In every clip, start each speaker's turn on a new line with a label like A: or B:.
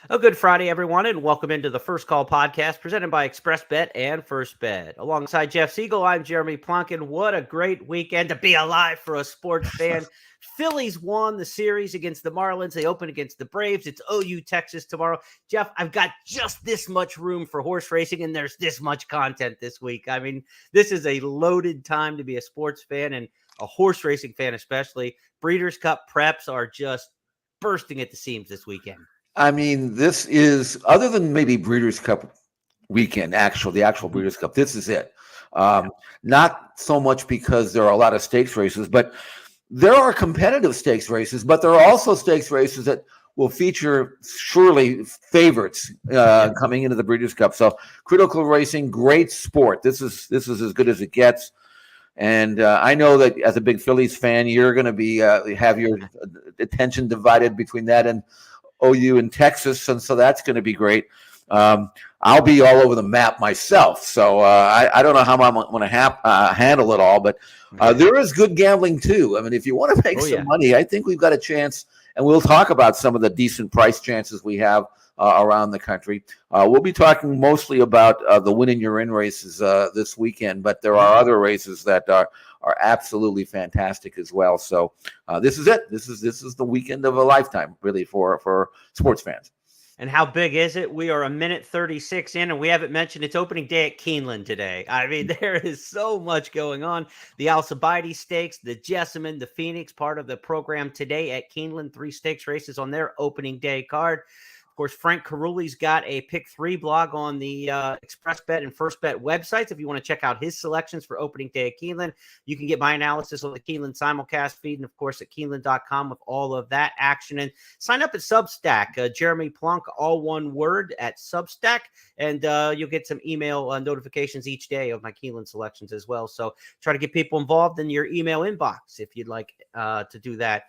A: A good Friday, everyone, and welcome into the First Call podcast presented by ExpressBet and First Bet. Alongside Jeff Siegel, I'm Jeremy Plonk, and what a great weekend to be alive for a sports fan. Phillies won the series against the Marlins. They open against the Braves. It's OU Texas tomorrow. Jeff, I've got just this much room for horse racing, and there's this much content this week. I mean, this is a loaded time to be a sports fan and a horse racing fan especially. Breeders' Cup preps are just bursting at the seams this weekend.
B: I mean, this is, other than maybe Breeders' Cup weekend, the actual Breeders' Cup, this is it. Not so much because there are a lot of stakes races, but there are competitive stakes races, but there are also stakes races that will feature surely favorites coming into the Breeders' Cup. So critical racing, great sport. This is as good as it gets. And I know that as a big Phillies fan, you're going to be have your attention divided between that and OU in Texas, and so that's going to be great. I'll be all over the map myself, so I don't know how I'm going to handle it all, but there is good gambling too. I mean, if you want to make some money, I think we've got a chance, and we'll talk about some of the decent price chances we have around the country. We'll be talking mostly about the Win and You're In races this weekend, but there are other races that are absolutely fantastic as well. So this is it. This is the weekend of a lifetime, really, for sports fans.
A: And how big is it? We are a minute 36 in, and we haven't mentioned it's opening day at Keeneland today. I mean, there is so much going on. The Alcibiades Stakes, the Jessamine, the Phoenix, part of the program today at Keeneland. 3 stakes races on their opening day card. Of course, Frank Carulli's got a Pick 3 blog on the ExpressBet and First Bet websites. If you want to check out his selections for opening day at Keeneland, you can get my analysis on the Keeneland simulcast feed and, of course, at Keeneland.com with all of that action. And sign up at Substack, Jeremy Plonk, all one word at Substack, and you'll get some email notifications each day of my Keeneland selections as well. So try to get people involved in your email inbox if you'd like to do that.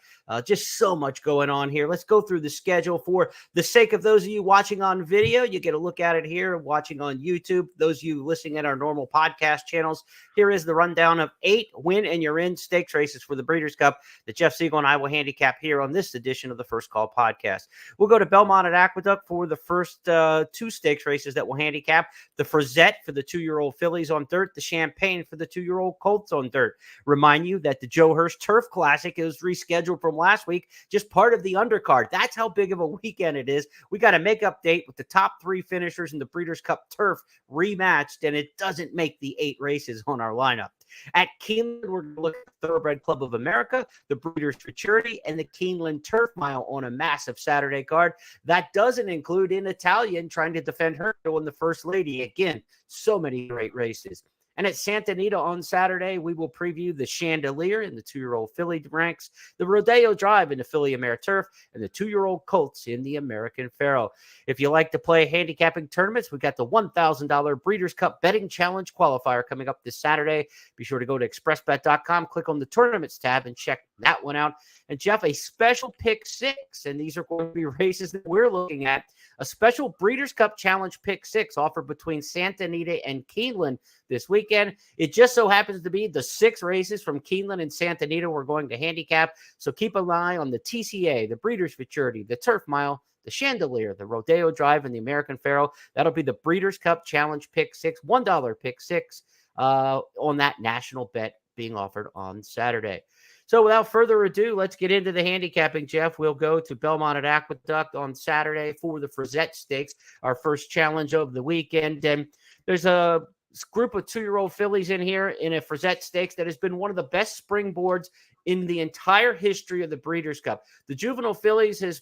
A: Just so much going on here. Let's go through the schedule for the sake of those of you watching on video. You get a look at it here, watching on YouTube. Those of you listening at our normal podcast channels, here is the rundown of 8 Win and You're In stakes races for the Breeders' Cup that Jeff Siegel and I will handicap here on this edition of the First Call podcast. We'll go to Belmont at Aqueduct for the first 2 stakes races that we'll handicap. The Frizette for the 2-year-old fillies on dirt, the Champagne for the 2-year-old colts on dirt. Remind you that the Joe Hurst Turf Classic is rescheduled from last week, just part of the undercard. That's how big of a weekend it is. We got a make-up date with the top 3 finishers in the Breeders' Cup Turf rematched, and it doesn't make the 8 races on our lineup. At Keeneland, we're going to look at the Thoroughbred Club of America, the Breeders' Futurity, and the Keeneland Turf Mile on a massive Saturday card. That doesn't include an Italian trying to defend her and the First Lady. Again, so many great races. And at Santa Anita on Saturday, we will preview the Chandelier in the 2-year-old filly ranks, the Rodeo Drive in the Filly Mare Turf, and the 2-year-old colts in the American Pharoah. If you like to play handicapping tournaments, we got the $1,000 Breeders' Cup Betting Challenge qualifier coming up this Saturday. Be sure to go to expressbet.com, click on the Tournaments tab, and check that one out. And Jeff, a special Pick 6, and these are going to be races that we're looking at. A special Breeders' Cup Challenge Pick 6 offered between Santa Anita and Keeneland this weekend. It just so happens to be the 6 races from Keeneland and Santa Anita we're going to handicap. So keep an eye on the TCA, the Breeders' Futurity, the Turf Mile, the Chandelier, the Rodeo Drive, and the American Pharoah. That'll be the Breeders' Cup Challenge Pick 6, $1 Pick 6 on that national bet being offered on Saturday. So without further ado, let's get into the handicapping, Jeff. We'll go to Belmont at Aqueduct on Saturday for the Frizette Stakes, our first challenge of the weekend. And there's a group of 2-year-old fillies in here in a Frizette Stakes that has been one of the best springboards in the entire history of the Breeders' Cup. The juvenile fillies has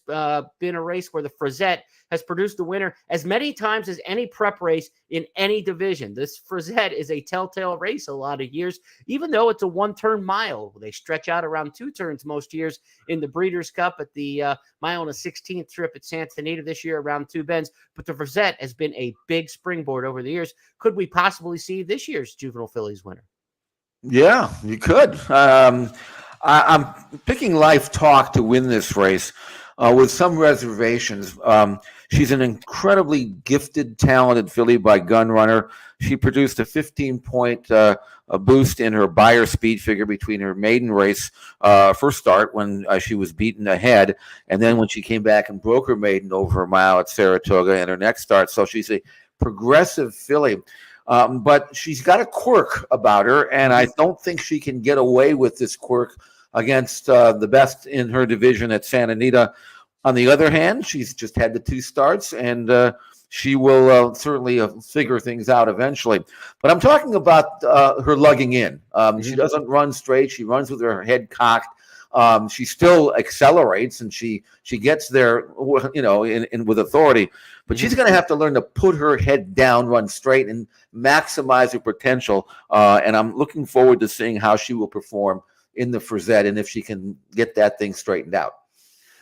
A: been a race where the Frizette has produced the winner as many times as any prep race in any division. This Frizette is a telltale race a lot of years, even though it's a 1-turn mile. They stretch out around 2 turns most years in the Breeders' Cup at the mile and a 16th trip at Santa Anita this year around 2 bends. But the Frizette has been a big springboard over the years. Could we possibly see this year's juvenile fillies winner?
B: Yeah, you could. I'm picking Life Talk to win this race with some reservations. She's an incredibly gifted, talented filly by Gun Runner. She produced a 15-point a boost in her Beyer speed figure between her maiden race first start when she was beaten ahead, and then when she came back and broke her maiden over a mile at Saratoga in her next start. So she's a progressive filly. But she's got a quirk about her, and I don't think she can get away with this quirk against the best in her division at Santa Anita. On the other hand, she's just had the 2 starts, and she will certainly figure things out eventually. But I'm talking about her lugging in. She doesn't run straight. She runs with her head cocked. She still accelerates, and she gets there, with authority. But she's going to have to learn to put her head down, run straight, and maximize her potential. And I'm looking forward to seeing how she will perform in the Frizette and if she can get that thing straightened out.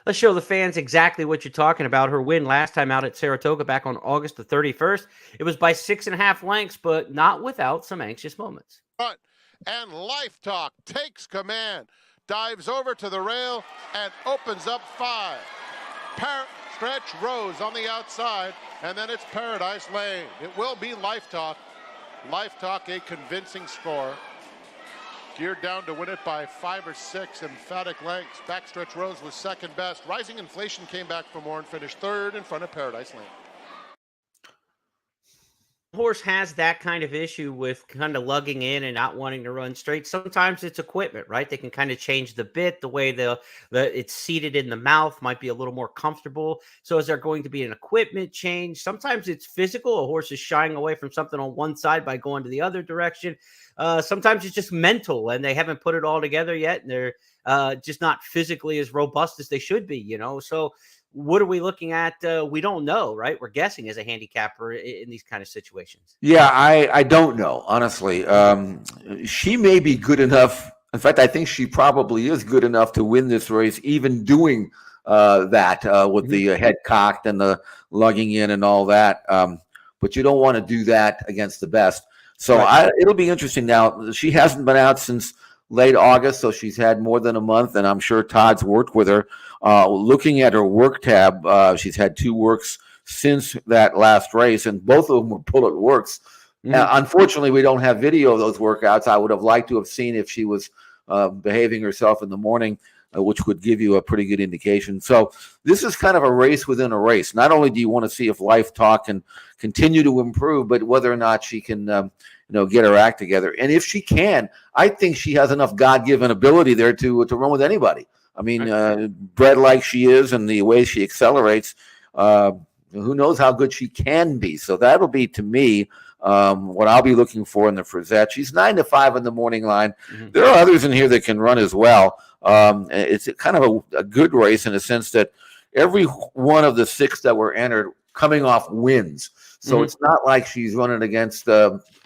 A: Let's show the fans exactly what you're talking about. Her win last time out at Saratoga back on August the 31st. It was by 6.5 lengths, but not without some anxious moments.
C: And Life Talk takes command, dives over to the rail, and opens up 5. Stretch Rose on the outside, and then it's Paradise Lane. It will be Life Talk. Life Talk, a convincing score. Geared down to win it by 5 or 6 emphatic lengths. Backstretch Rose was second best. Rising Inflation came back for more and finished third in front of Paradise Lane.
A: Horse has that kind of issue with kind of lugging in and not wanting to run straight. Sometimes it's equipment, right? They can kind of change the bit, the way it's seated in the mouth might be a little more comfortable. So is there going to be an equipment change? Sometimes it's physical. A horse is shying away from something on one side by going to the other direction. Sometimes it's just mental, and they haven't put it all together yet, and they're just not physically as robust as they should be, So what are we looking at? We don't know, right? We're guessing as a handicapper in these kind of situations.
B: Yeah, I don't know, honestly. She may be good enough. In fact, I think she probably is good enough to win this race, even doing that with the head cocked and the lugging in and all that. But you don't want to do that against the best. So right. It'll be interesting. Now, she hasn't been out since late August, so she's had more than a month, and I'm sure Todd's worked with her. Looking at her work tab, she's had 2 works since that last race, and both of them were bullet works. Unfortunately, we don't have video of those workouts. I would have liked to have seen if she was behaving herself in the morning, which would give you a pretty good indication. So this is kind of a race within a race. Not only do you want to see if Life Talk can continue to improve, but whether or not she can get her act together. And if she can, I think she has enough God-given ability there to run with anybody. I mean, bred like she is and the way she accelerates, who knows how good she can be. So that'll be, to me, what I'll be looking for in the Frizette. She's 9 to 5 in the morning line. There are others in here that can run as well. It's kind of a good race in the sense that every one of the 6 that were entered coming off wins. So it's not like she's running against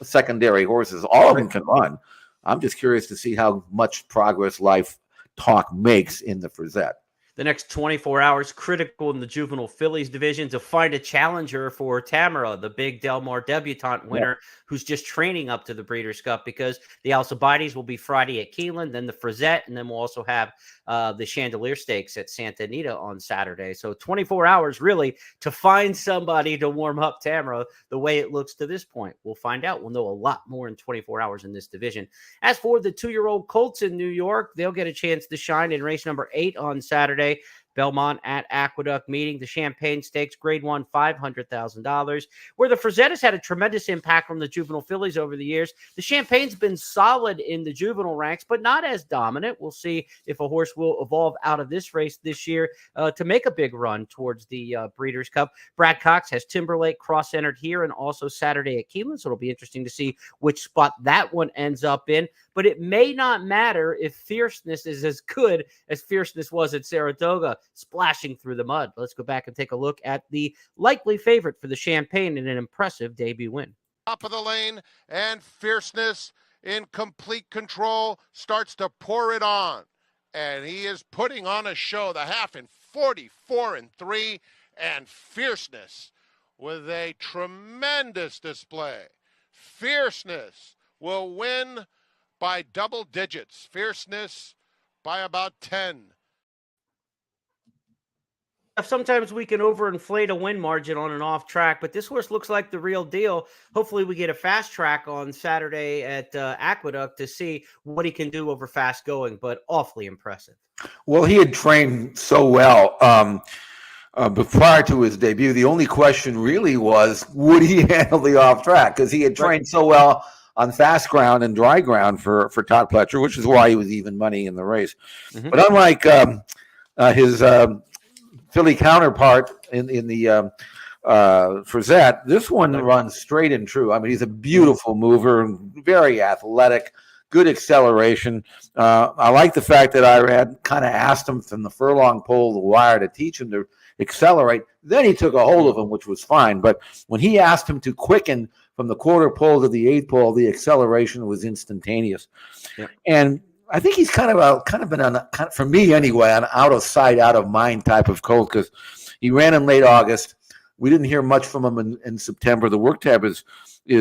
B: secondary horses. All of them can run. I'm just curious to see how much progress Life Talk makes in the Frizette.
A: The next 24 hours critical in the juvenile fillies division to find a challenger for Tamara, the big Del Mar debutante winner, who's just training up to the Breeders' Cup, because the Alcibiades will be Friday at Keeneland, then the Frizette, and then we'll also have the Chandelier Stakes at Santa Anita on Saturday. So 24 hours really to find somebody to warm up Tamara the way it looks to this point. We'll find out. We'll know a lot more in 24 hours in this division. As for the 2-year-old colts in New York, they'll get a chance to shine in race number 8 on Saturday. Belmont at Aqueduct meeting. The Champagne Stakes, grade 1, $500,000. Where the Frizette has had a tremendous impact from the juvenile fillies over the years. The Champagne's been solid in the juvenile ranks, but not as dominant. We'll see if a horse will evolve out of this race this year to make a big run towards the Breeders' Cup. Brad Cox has Timberlake cross-entered here and also Saturday at Keeneland, so it'll be interesting to see which spot that one ends up in. But it may not matter if Fierceness is as good as Fierceness was at Saratoga, splashing through the mud. Let's go back and take a look at the likely favorite for the Champagne in an impressive debut win.
C: Top of the lane, and Fierceness in complete control starts to pour it on. And he is putting on a show. The half in 44-3, and Fierceness with a tremendous display. Fierceness will win by double digits. Fierceness by about 10.
A: Sometimes we can overinflate a win margin on an off track, but this horse looks like the real deal. Hopefully, we get a fast track on Saturday at Aqueduct to see what he can do over fast going, but awfully impressive.
B: Well, he had trained so well but prior to his debut. The only question really was, would he handle the off track? Because he had trained so well on fast ground and dry ground for Todd Pletcher, which is why he was even money in the race. Mm-hmm. But unlike his Philly counterpart in the Frizette, this one runs straight and true. I mean, he's a beautiful mover, very athletic, good acceleration. I like the fact that I had kind of asked him from the furlong pole to the wire to teach him to accelerate. Then he took a hold of him, which was fine. But when he asked him to quicken from the quarter pole to the eighth pole, the acceleration was instantaneous. Yeah. And I think he's kind of been for me anyway, an out of sight, out of mind type of colt, because he ran in late August. We didn't hear much from him in September. The work tab is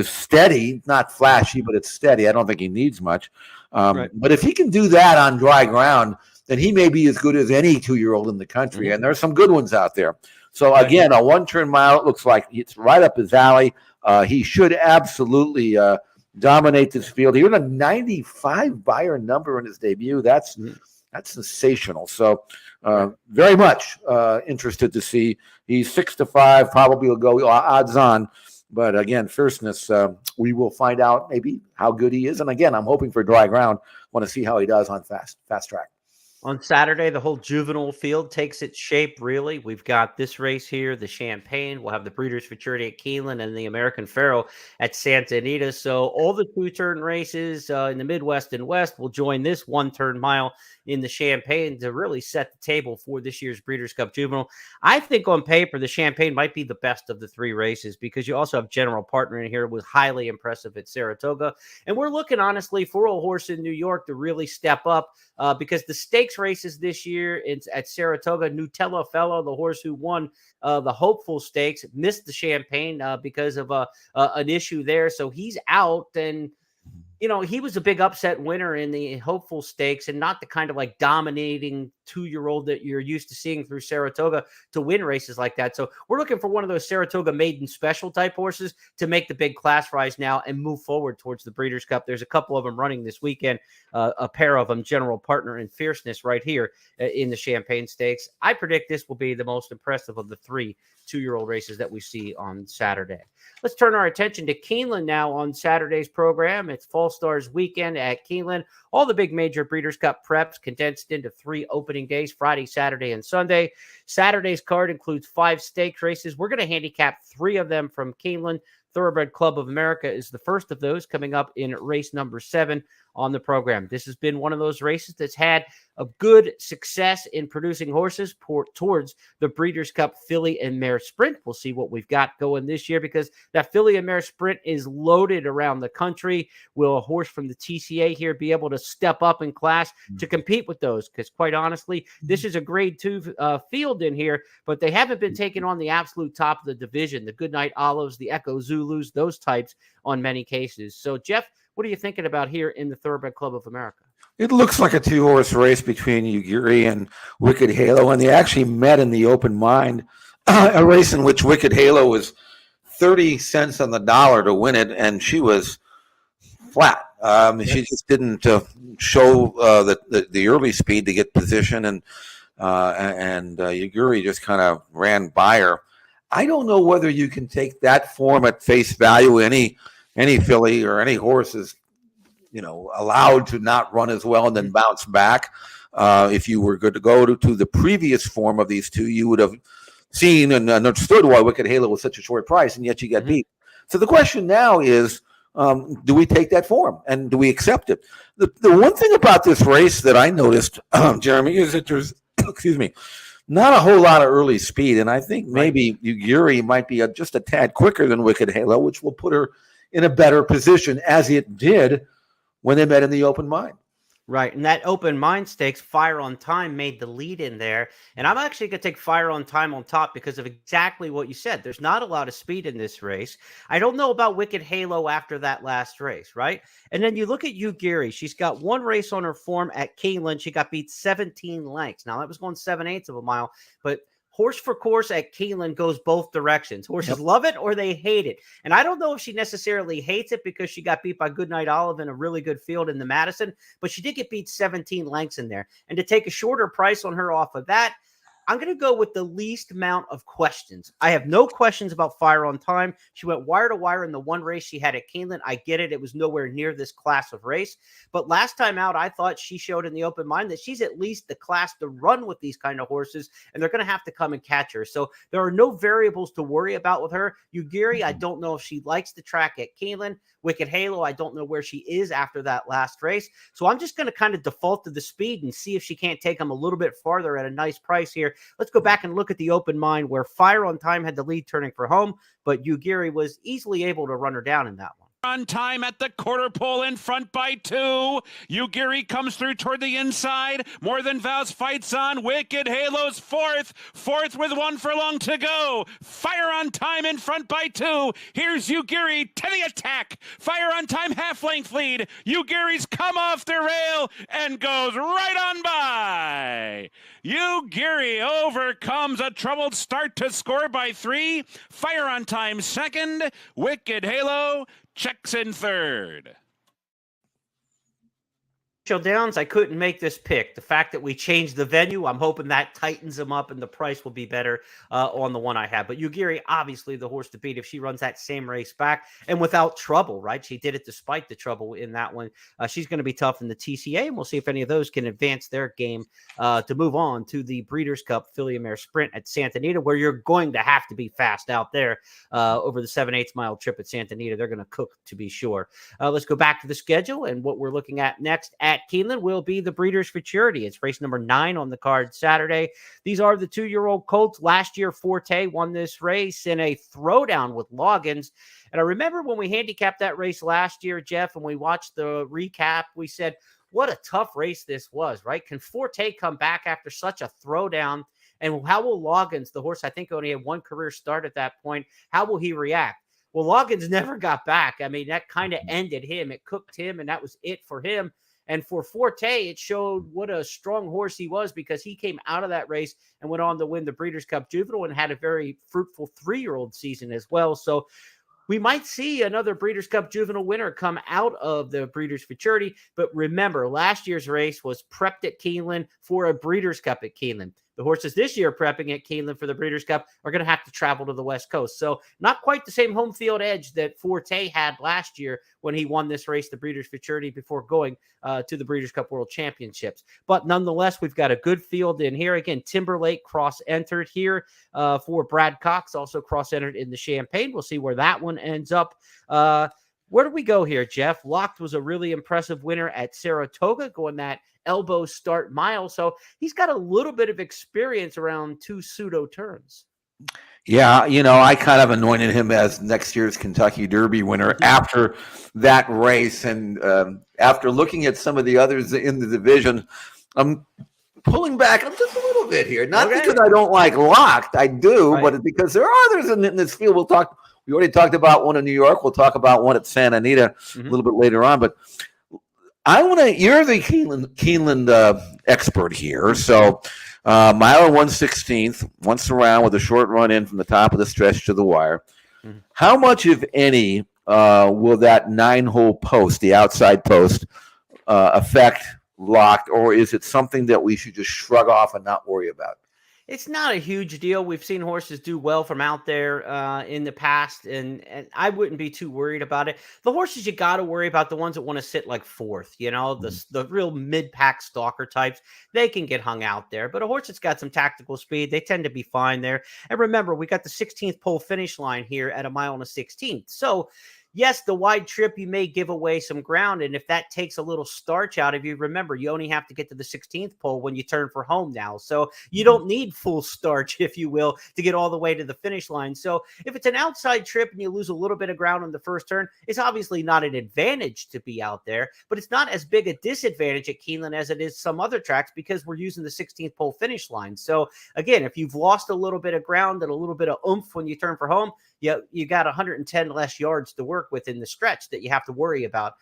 B: steady, not flashy, but it's steady. I don't think he needs much. But if he can do that on dry ground, then he may be as good as any 2-year-old in the country. Mm-hmm. And there's some good ones out there. So again, a one-turn mile, it looks like it's right up his alley. He should absolutely dominate this field. He had a 95 buyer number in his debut. That's sensational. So very much interested to see. He's 6-5, probably will go odds on. But again, fierceness, we will find out maybe how good he is. And again, I'm hoping for dry ground. Want to see how he does on fast track.
A: On Saturday, the whole juvenile field takes its shape, really. We've got this race here, the Champagne. We'll have the Breeders' Futurity at Keeneland and the American Pharoah at Santa Anita. So all the two-turn races in the Midwest and West will join this one-turn mile in the Champagne to really set the table for this year's Breeders' Cup Juvenile. I think on paper, the Champagne might be the best of the three races because you also have General Partner in here, was highly impressive at Saratoga. And we're looking, honestly, for a horse in New York to really step up because the stakes races this year at Saratoga, Nutella Fellow, the horse who won the Hopeful Stakes, missed the Champagne because of an issue there. So he's out, and you know, he was a big upset winner in the Hopeful Stakes and not the kind of like dominating 2-year-old that you're used to seeing through Saratoga to win races like that. So we're looking for one of those Saratoga maiden special type horses to make the big class rise now and move forward towards the Breeders' Cup. There's a couple of them running this weekend, a pair of them, General Partner and Fierceness right here in the Champagne Stakes. I predict this will be the most impressive of the 3 2-year-old races that we see on Saturday. Let's turn our attention to Keeneland now on Saturday's program. It's Fall Stars weekend at Keeneland. All the big major Breeders' Cup preps condensed into 3 opening days, Friday, Saturday, and Sunday. Saturday's card includes 5 stakes races. We're going to handicap 3 of them from Keeneland. Thoroughbred Club of America is the first of those, coming up in race number 7 on the program. This has been one of those races that's had a good success in producing horses towards the Breeders' Cup Filly and Mare Sprint. We'll see what we've got going this year because that Filly and Mare Sprint is loaded around the country. Will a horse from the TCA here be able to step up in class to compete with those? Because quite honestly, this is a grade 2 field in here, but they haven't been taking on the absolute top of the division, the Goodnight Olives, the Echo Zulus, those types on many cases. So, Jeff, what are you thinking about here in the Thoroughbred Club of America?
B: It looks like a 2-horse race between Uguri and Wicked Halo, and they actually met in the open mind, a race in which Wicked Halo was 30 cents on the dollar to win it, and she was flat. She just didn't show the early speed to get position, and Uguri just kind of ran by her. I don't know whether you can take that form at face value. Any filly or any horse is, allowed to not run as well and then bounce back. If you were good to go to the previous form of these two, you would have seen and understood why Wicked Halo was such a short price, and yet you got beat. So the question now is, do we take that form and do we accept it? The one thing about this race that I noticed, Jeremy, is that there's, not a whole lot of early speed, and I think maybe Uguri might be just a tad quicker than Wicked Halo, which will put her in a better position, as it did when they met in the open mind.
A: Right, and that open mind stakes, Fire on Time made the lead in there, and I'm actually going to take Fire on Time on top because of exactly what you said. There's not a lot of speed in this race. I don't know about Wicked Halo after that last race, right? And then you look at Uguri. She's got 1 race on her form at Keeneland. She got beat 17 lengths. Now, that was going 7/8 of a mile, but horse for course at Keeneland goes both directions. Horses love it or they hate it. And I don't know if she necessarily hates it because she got beat by Goodnight Olive in a really good field in the Madison, but she did get beat 17 lengths in there. And to take a shorter price on her off of that, I'm going to go with the least amount of questions. I have no questions about Fire on Time. She went wire to wire in the one race she had at Keeneland. I get it. It was nowhere near this class of race. But last time out, I thought she showed in the open mind that she's at least the class to run with these kind of horses, and they're going to have to come and catch her. So there are no variables to worry about with her. Ugiri, I don't know if she likes the track at Keeneland. Wicked Halo, I don't know where she is after that last race. So I'm just going to kind of default to the speed and see if she can't take them a little bit farther at a nice price here. Let's go back and look at the open mind where Fire on Time had the lead turning for home, but Ugiri was easily able to run her down in that one.
D: On time at the quarter pole in front by 2. Ugiri comes through toward the inside. More Than Vows fights on. Wicked Halo's fourth with 1 furlong to go. Fire on Time in front by 2. Here's Ugiri to the attack. Fire on Time half-length lead. Ugiri's come off the rail and goes right on by. Ugiri overcomes a troubled start to score by 3. Fire on Time second. Wicked Halo checks in third.
A: Downs, I couldn't make this pick. The fact that we changed the venue, I'm hoping that tightens them up and the price will be better on the one I have. But Ugiri, obviously the horse to beat if she runs that same race back and without trouble, right? She did it despite the trouble in that one. She's going to be tough in the TCA, and we'll see if any of those can advance their game to move on to the Breeders' Cup Filly and Mare Sprint at Santa Anita, where you're going to have to be fast out there over the 7/8 mile trip at Santa Anita. They're going to cook, to be sure. Let's go back to the schedule, and what we're looking at next at Keeneland will be the Breeders' Futurity. It's race number 9 on the card Saturday. These are the 2-year-old colts. Last year, Forte won this race in a throwdown with Loggins. And I remember when we handicapped that race last year, Jeff, and we watched the recap, we said, what a tough race this was, right? Can Forte come back after such a throwdown? And how will Loggins, the horse I think only had 1 career start at that point, how will he react? Well, Loggins never got back. I mean, that kind of ended him. It cooked him, and that was it for him. And for Forte, it showed what a strong horse he was because he came out of that race and went on to win the Breeders' Cup Juvenile and had a very fruitful 3-year-old season as well. So we might see another Breeders' Cup Juvenile winner come out of the Breeders' Futurity. But remember, last year's race was prepped at Keeneland for a Breeders' Cup at Keeneland. The horses this year prepping at Keeneland for the Breeders' Cup are going to have to travel to the West Coast. So not quite the same home field edge that Forte had last year when he won this race, the Breeders' Futurity, before going to the Breeders' Cup World Championships. But nonetheless, we've got a good field in here. Again, Timberlake cross-entered here for Brad Cox, also cross-entered in the Champagne. We'll see where that one ends up. Where do we go here, Jeff? Locked was a really impressive winner at Saratoga, going that elbow start mile. So he's got a little bit of experience around 2 pseudo turns.
B: Yeah, I kind of anointed him as next year's Kentucky Derby winner after that race. And after looking at some of the others in the division, I'm pulling back just a little bit here. Not because I don't like Locked. I do, right, but because there are others in this field. We already talked about one in New York. We'll talk about one at Santa Anita a little bit later on. But you're the Keeneland expert here. So mile and 1/16, once around with a short run in from the top of the stretch to the wire. How much, if any, will that 9-hole post, the outside post, affect Locked, or is it something that we should just shrug off and not worry about?
A: It's not a huge deal. We've seen horses do well from out there in the past, and I wouldn't be too worried about it. The horses you got to worry about, the ones that want to sit like 4th, the real mid-pack stalker types, they can get hung out there. But a horse that's got some tactical speed, they tend to be fine there. And remember, we got the 16th pole finish line here at 1 mile and 1/16. So yes, the wide trip, you may give away some ground. And if that takes a little starch out of you, remember, you only have to get to the 16th pole when you turn for home now. So you don't need full starch, if you will, to get all the way to the finish line. So if it's an outside trip and you lose a little bit of ground on the first turn, it's obviously not an advantage to be out there, but it's not as big a disadvantage at Keeneland as it is some other tracks because we're using the 16th pole finish line. So again, if you've lost a little bit of ground and a little bit of oomph when you turn for home, you got 110 less yards to work work with in the stretch that you have to worry about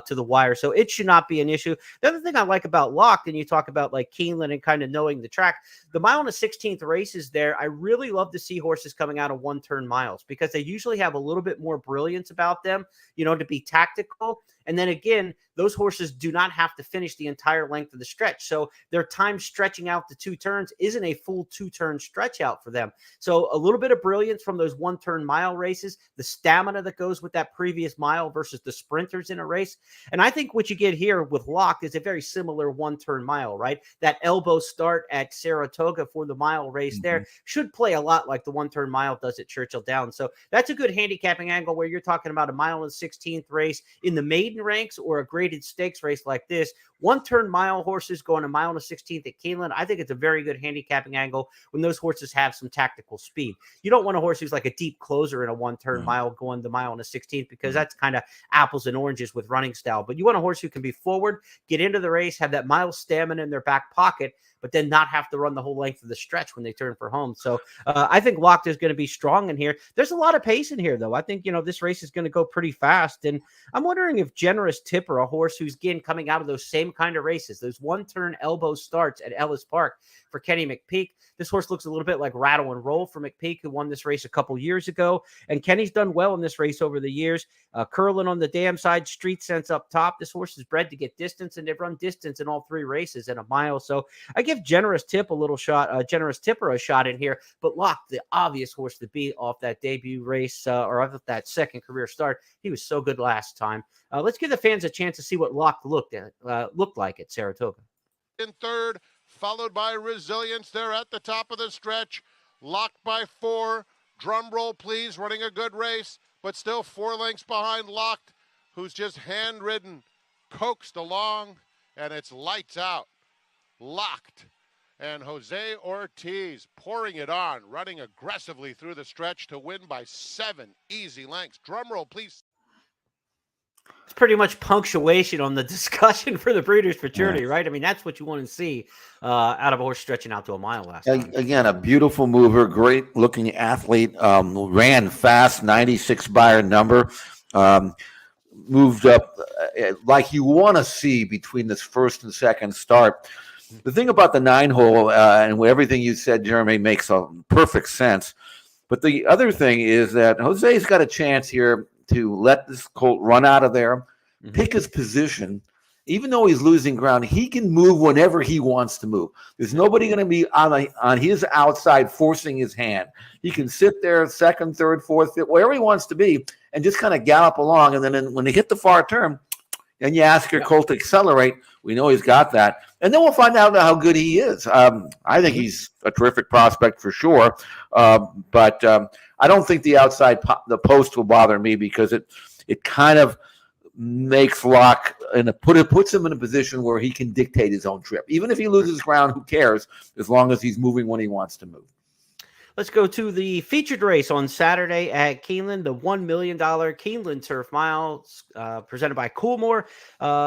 A: to the wire. So it should not be an issue. The other thing I like about Locked, and you talk about like Keeneland and kind of knowing the track, the mile and the 16th races there, I really love to see horses coming out of one-turn miles because they usually have a little bit more brilliance about them, to be tactical. And then again, those horses do not have to finish the entire length of the stretch. So their time stretching out the 2 turns isn't a full 2-turn stretch out for them. So a little bit of brilliance from those one-turn mile races, the stamina that goes with that previous mile versus the sprinters in a race. And I think what you get here with Locked is a very similar one-turn mile, right? That elbow start at Saratoga for the mile race there should play a lot like the one-turn mile does at Churchill Downs. So that's a good handicapping angle where you're talking about a mile and 16th race in the maiden ranks or a graded stakes race like this. One-turn mile horses going a mile and a 16th at Keeneland, I think it's a very good handicapping angle when those horses have some tactical speed. You don't want a horse who's like a deep closer in a one-turn mile going the mile and a 16th because that's kind of apples and oranges with running style. But you want a horse who can be forward, get into the race, have that mile stamina in their back pocket, but then not have to run the whole length of the stretch when they turn for home. So I think Locked is going to be strong in here. There's a lot of pace in here, though. I think, this race is going to go pretty fast. And I'm wondering if Generous Tipper, a horse who's, again, coming out of those same kind of races, those one-turn elbow starts at Ellis Park for Kenny McPeak. This horse looks a little bit like Rattle and Roll for McPeak, who won this race a couple years ago. And Kenny's done well in this race over the years. Curlin on the dam side, Street Sense up top. This horse is bred to get distance, and they've run distance in all 3 races in a mile. So I give Generous Tipper a shot in here, but Locked, the obvious horse to beat off that debut race or off that second career start. He was so good last time. Let's give the fans a chance to see what Locked looked like at Saratoga.
C: In third, followed by Resilience. They're at the top of the stretch. Locked by 4. Drum roll, please. Running a good race, but still 4 lengths behind Locked, who's just hand-ridden, coaxed along, and it's lights out. Locked. And Jose Ortiz pouring it on, running aggressively through the stretch to win by 7 easy lengths. Drum roll, please.
A: It's pretty much punctuation on the discussion for the Breeders' Futurity, right? I mean, that's what you want to see out of a horse stretching out to a mile last time.
B: Again, a beautiful mover, great-looking athlete, ran fast, 96 Beyer number, moved up like you want to see between this first and second start. The thing about the 9-hole and everything you said, Jeremy, makes a perfect sense. But the other thing is that Jose's got a chance here to let this colt run out of there, pick his position. Even though he's losing ground, he can move whenever he wants to move. There's nobody going to be on his outside forcing his hand. He can sit there second, third, fourth, fifth, wherever he wants to be, and just kind of gallop along. And then when they hit the far turn, and you ask your colt to accelerate, we know he's got that. And then we'll find out how good he is. I think he's a terrific prospect for sure. But I don't think the outside the post will bother me because it kind of makes Lock puts him in a position where he can dictate his own trip. Even if he loses ground, who cares? As long as he's moving when he wants to move.
A: Let's go to the featured race on Saturday at Keeneland, the $1 million Keeneland Turf Mile, presented by Coolmore.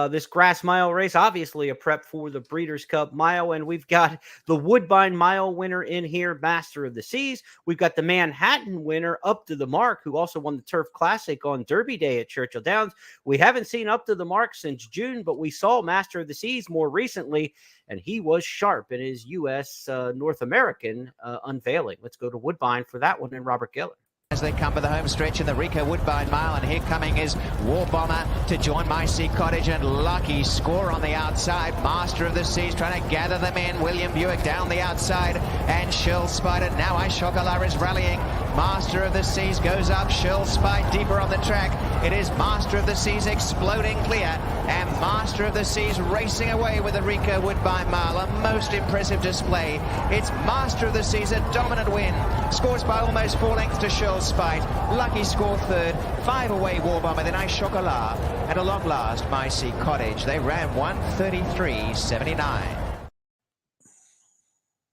A: This grass mile race, obviously a prep for the Breeders' Cup Mile, and we've got the Woodbine Mile winner in here, Master of the Seas. We've got the Manhattan winner, Up to the Mark, who also won the Turf Classic on Derby Day at Churchill Downs. We haven't seen Up to the Mark since June, but we saw Master of the Seas more recently, and he was sharp in his U.S. North American unveiling. Let's go to Woodbine for that one and Robert Geller.
E: As they come to the home stretch in the Rico Woodbine Mile, and here coming is War Bomber to join My Sea Cottage, and Lucky Score on the outside. Master of the Seas trying to gather them in. William Buick down the outside, and Shell Spider. Now I Chocolat is rallying. Master of the Seas goes up. Shell Spider deeper on the track. It is Master of the Seas exploding clear, and Master of the Seas racing away with the Rico Woodbine Mile. A most impressive display. It's Master of the Seas, a dominant win. Scores by almost 4 lengths to Shell Spite. Lucky Score third. 5 away War Bomber, then I Chocolat, and a long last My Sea Cottage. They ran 1:33.79.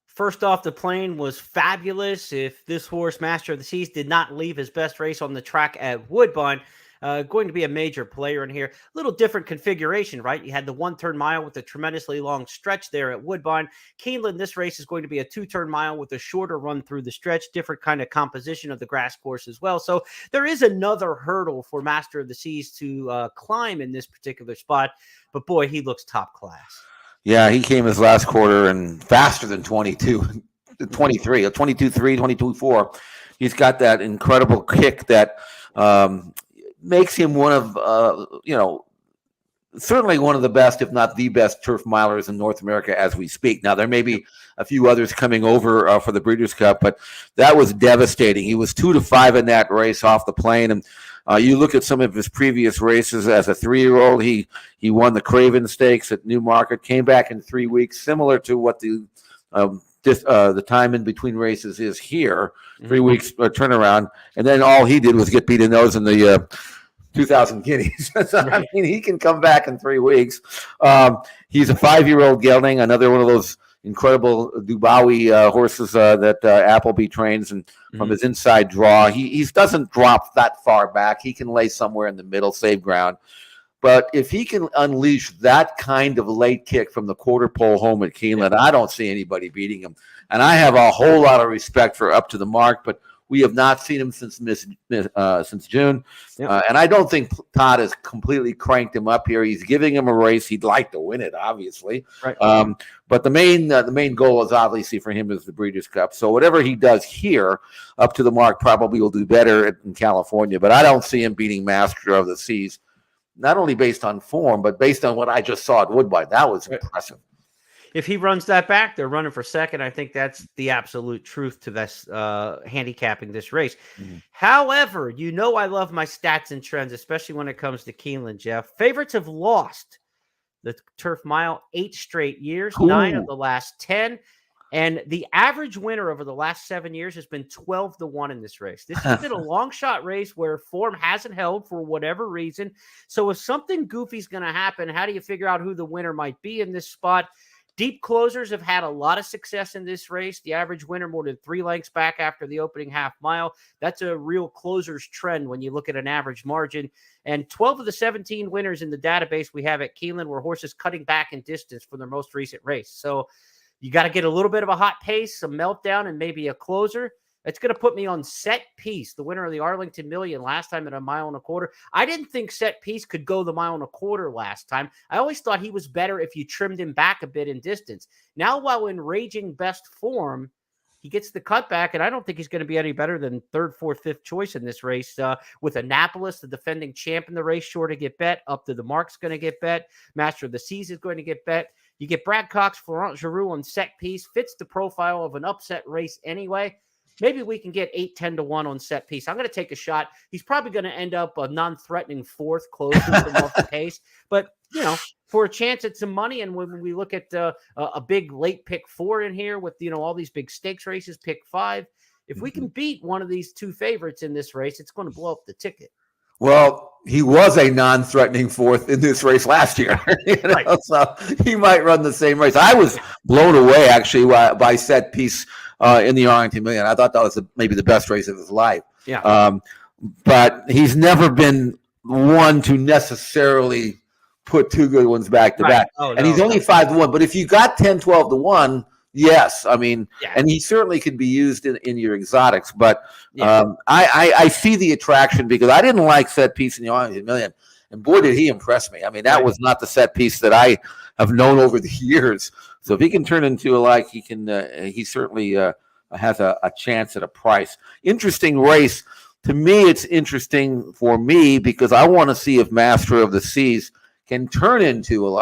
A: First off the plane was fabulous. If this horse, Master of the Seas, did not leave his best race on the track at Woodbine, going to be a major player in here. A little different configuration, right? You had the 1-turn mile with a tremendously long stretch there at Woodbine. Keeneland, this race is going to be a 2-turn mile with a shorter run through the stretch, different kind of composition of the grass course as well. So there is another hurdle for Master of the Seas to climb in this particular spot. But boy, he looks top class.
B: Yeah, he came his last quarter and faster than 23, 22.3, 22.4. He's got that incredible kick that makes him one of, certainly one of the best, if not the best, turf milers in North America as we speak. Now, there may be a few others coming over for the Breeders' Cup, but that was devastating. He was 2-5 in that race off the plane, and you look at some of his previous races as a 3-year-old. He won the Craven Stakes at Newmarket, came back in 3 weeks, similar to what the time in between races is here. 3 weeks turnaround, and then all he did was get beat in those in the 2,000 guineas. So, I mean, he can come back in 3 weeks. He's a 5-year-old gelding, another one of those incredible Dubawi horses that Appleby trains, and from his inside draw, he doesn't drop that far back. He can lay somewhere in the middle, save ground. But if he can unleash that kind of late kick from the quarter pole home at Keeneland, I don't see anybody beating him. And I have a whole lot of respect for Up to the Mark, but we have not seen him since June. And I don't think Todd has completely cranked him up here. He's giving him a race. He'd like to win it, obviously. Right. But the main goal is obviously for him is the Breeders' Cup. So whatever he does here, Up to the Mark probably will do better in California. But I don't see him beating Master of the Seas, not only based on form, but based on what I just saw at Woodbine. That was impressive.
A: If he runs that back, they're running for second. I think that's the absolute truth to this handicapping this race. However, I love my stats and trends, especially when it comes to Keeneland, Jeff. Favorites have lost the Turf Mile 8 straight years, 9 of the last 10. And the average winner over the last 7 years has been 12-1 in this race. This has been a long shot race where form hasn't held for whatever reason. So if something goofy is going to happen, how do you figure out who the winner might be in this spot? Deep closers have had a lot of success in this race. The average winner more than 3 lengths back after the opening half mile. That's a real closers trend when you look at an average margin. And 12 of the 17 winners in the database we have at Keeneland were horses cutting back in distance from their most recent race. So you got to get a little bit of a hot pace, some meltdown, and maybe a closer. It's going to put me on Set Piece, the winner of the Arlington Million last time at 1.25 miles. I didn't think Set Piece could go the 1.25 miles last time. I always thought he was better if you trimmed him back a bit in distance. Now, while in raging best form, he gets the cutback, and I don't think he's going to be any better than 3rd, 4th, 5th choice in this race. With Annapolis, the defending champ in the race, sure to get bet. Up to the Mark's going to get bet. Master of the Seas is going to get bet. You get Brad Cox, Florent Giroux on Set Piece. Fits the profile of an upset race anyway. Maybe we can get 8-10-1 on Set Piece. I'm going to take a shot. He's probably going to end up a non-threatening 4th close from off the pace. But, for a chance at some money, and when we look at a big late pick 4 in here with, all these big stakes races, pick 5, if we can beat one of these 2 favorites in this race, it's going to blow up the ticket.
B: Well, he was a non-threatening 4th in this race last year, right. So he might run the same race. I was blown away, actually, by Set Piece in the Arlington Million. I thought that was maybe the best race of his life.
A: Yeah.
B: But he's never been one to necessarily put 2 good ones back to back. And he's only 5-1. But if you got 10-12-1, yes, I mean, and he certainly could be used in your exotics. But I see the attraction because I didn't like Set Piece in the Arlington Million. And boy, did he impress me. I mean, that was not the Set Piece that I have known over the years. So if he can turn into he certainly has a chance at a price. Interesting race. To me, it's interesting for me because I want to see if Master of the Seas can turn into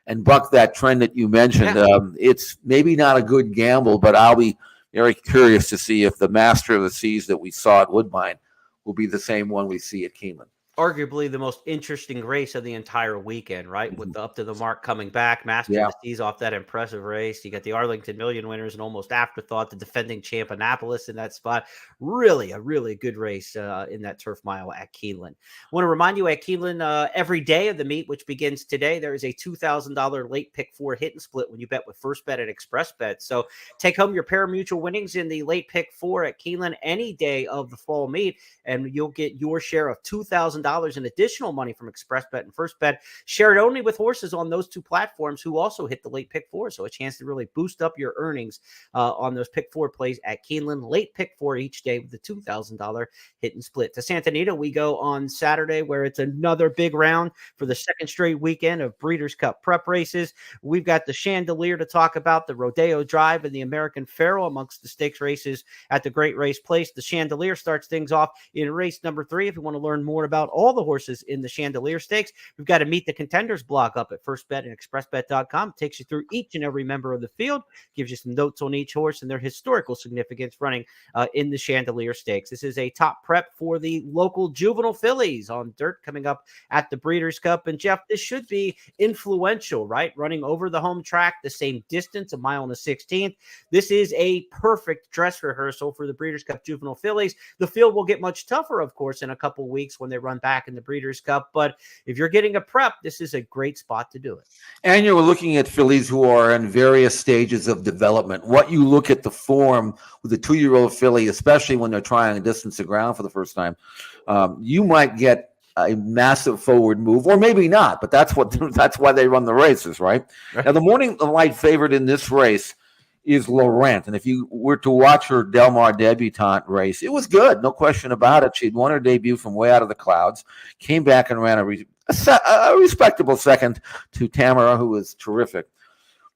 B: and buck that trend that you mentioned. It's maybe not a good gamble, but I'll be very curious to see if the Master of the Seas that we saw at Woodbine will be the same one we see at Keeneland.
A: Arguably the most interesting race of the entire weekend, right? With the Up to the Mark coming back, Master of the Seas off that impressive race. You got the Arlington Million winners and almost afterthought, the defending champ Annapolis in that spot. Really, a really good race in that Turf Mile at Keeneland. I want to remind you at Keeneland, every day of the meet, which begins today, there is a $2,000 late pick 4 hit and split when you bet with First Bet and Express Bet. So take home your pari-mutuel winnings in the late pick 4 at Keeneland any day of the fall meet, and you'll get your share of $2,000 $2,000 in additional money from ExpressBet and FirstBet, shared only with horses on those two platforms who also hit the late pick four. So a chance to really boost up your earnings on those pick four plays at Keeneland. Late pick four each day with the $2,000 hit and split. To Santa Anita, we go on Saturday, where it's another big round for the second straight weekend of Breeders' Cup prep races. We've got the Chandelier to talk about, the Rodeo Drive, and the American Pharoah amongst the stakes races at the Great Race Place. The Chandelier starts things off in race number 3. If you want to learn more about all the horses in the Chandelier Stakes, we've got to Meet the Contenders blog up at FirstBet and ExpressBet.com. It takes you through each and every member of the field, gives you some notes on each horse and their historical significance running in the Chandelier Stakes. This is a top prep for the local juvenile fillies on dirt coming up at the Breeders' Cup. And Jeff, this should be influential, right? Running over the home track, the same distance, 1 mile and a 16th. This is a perfect dress rehearsal for the Breeders' Cup juvenile fillies. The field will get much tougher, of course, in a couple weeks when they run back in the Breeders' Cup. But if you're getting a prep, this is a great spot to do it.
B: And you're looking at fillies who are in various stages of development. What you look at the form with a 2-year-old filly, especially when they're trying a distance of ground for the first time, you might get a massive forward move, or maybe not, but that's why they run the races, right? Now, the morning light favorite in this race is Laurent. And if you were to watch her Del Mar debutante race, it was good, no question about it. She'd won her debut from way out of the clouds, came back and ran a respectable second to Tamara, who was terrific.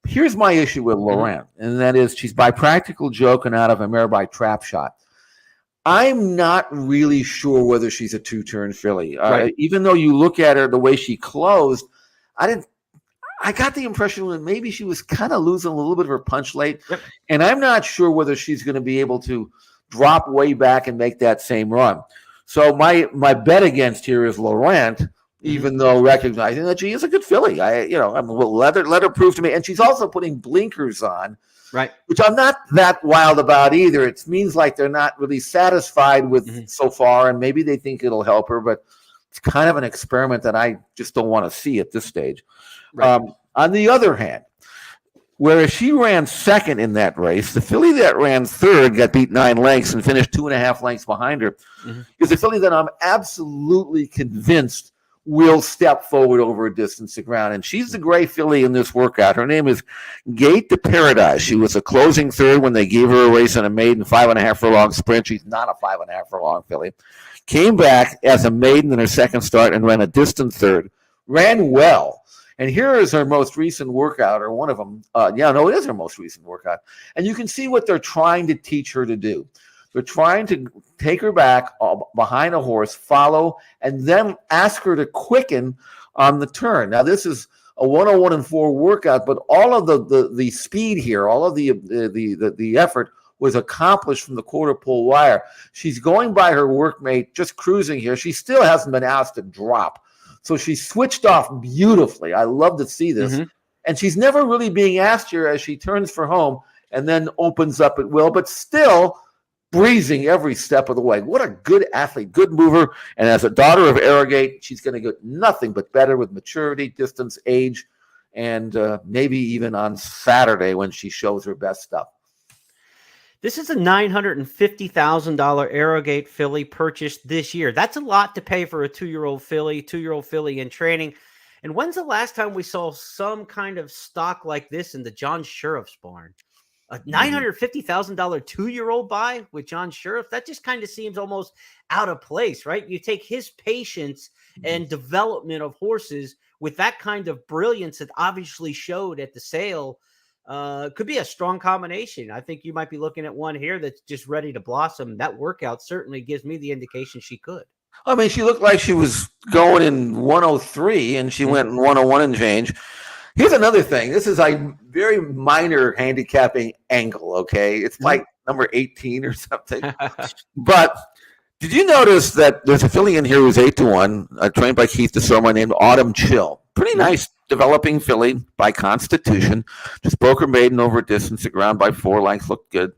B: Here's my issue with Laurent, and that is she's by Practical Joke and out of a mare by Trap Shot. I'm not really sure whether she's a two-turn filly. Right. Even though you look at her the way she closed, I got the impression that maybe she was kind of losing a little bit of her punch late. Yep. And I'm not sure whether she's going to be able to drop way back and make that same run. So my bet against here is Laurent, even though recognizing that she is a good filly. Let her prove to me. And she's also putting blinkers on. Right, which I'm not that wild about either. It means like they're not really satisfied with so far, and maybe they think it'll help her, but it's kind of an experiment that I just don't want to see at this stage. Right. On the other hand, whereas she ran second in that race, the filly that ran third got beat 9 lengths and finished 2.5 lengths behind her, is a filly that I'm absolutely convinced will step forward over a distance of ground. And she's the gray filly in this workout. Her name is Gate to Paradise. She was a closing third when they gave her a race on a maiden 5.5 furlong sprint. She's not a 5.5 furlong filly. Came back as a maiden in her second start and ran a distant third. Ran well. And here is her most recent workout, or one of them. It is her most recent workout. And you can see what they're trying to teach her to do. They're trying to take her back behind a horse, follow, and then ask her to quicken on the turn. Now, this is a 101 and 4 workout, but all of the speed here, all of the effort was accomplished from the quarter pole wire. She's going by her workmate, just cruising here. She still hasn't been asked to drop. So she switched off beautifully. I love to see this. And she's never really being asked here as she turns for home and then opens up at will, but still breezing every step of the way. What a good athlete, good mover. And as a daughter of Arrogate, she's going to get nothing but better with maturity, distance, age, and maybe even on Saturday when she shows her best stuff.
A: This is a $950,000 Arrogate filly purchased this year. That's a lot to pay for a 2-year-old filly in training. And when's the last time we saw some kind of stock like this in the John Sheriff's barn? A $950,000 2-year-old buy with John Sheriff, that just kind of seems almost out of place, right? You take his patience and development of horses with that kind of brilliance that obviously showed at the sale. Could be a strong combination. I think you might be looking at one here that's just ready to blossom. That workout certainly gives me the indication she could.
B: I mean, she looked like she was going in 103 and she went in 101 and change. Here's another thing. This is a very minor handicapping angle, okay? It's like number 18 or something. But did you notice that there's a filly in here who's 8-1, trained by Keith DeSorma, named Autumn Chill? Pretty nice developing filly by constitution. Just broke her maiden over a distance of ground by 4 lengths. Looked good.